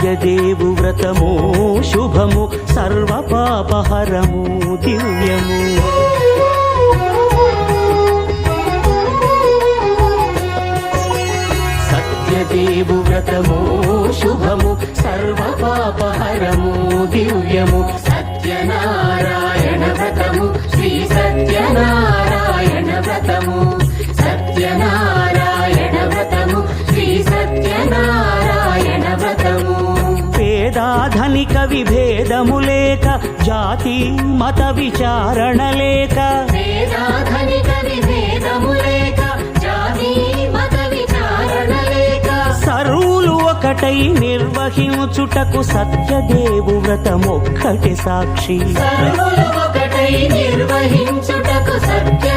సత్యదేవు వ్రతము శుభము సర్వపాపహరము దివ్యము. సత్యదేవు వ్రతము శుభము సర్వపాపహరము దివ్యము. సత్యనారాయణ వ్రతము శ్రీ సత్యనారాయణ వ్రతము. సత్యనారాయణ వ్రతము శ్రీ సత్యనారాయణ వ్రతము. పేదాధనిక విభేదము లేక జాతి మత విచారణ లేక. పేదాధనిక విభేదము లేక జాతి మత విచారణ లేక. సర్వులు ఒకటై నిర్వహించుటకు సత్యదేవు వ్రతమొక్కటి సాక్షి. సర్వులు ఒకటై నిర్వహించుటకు సత్య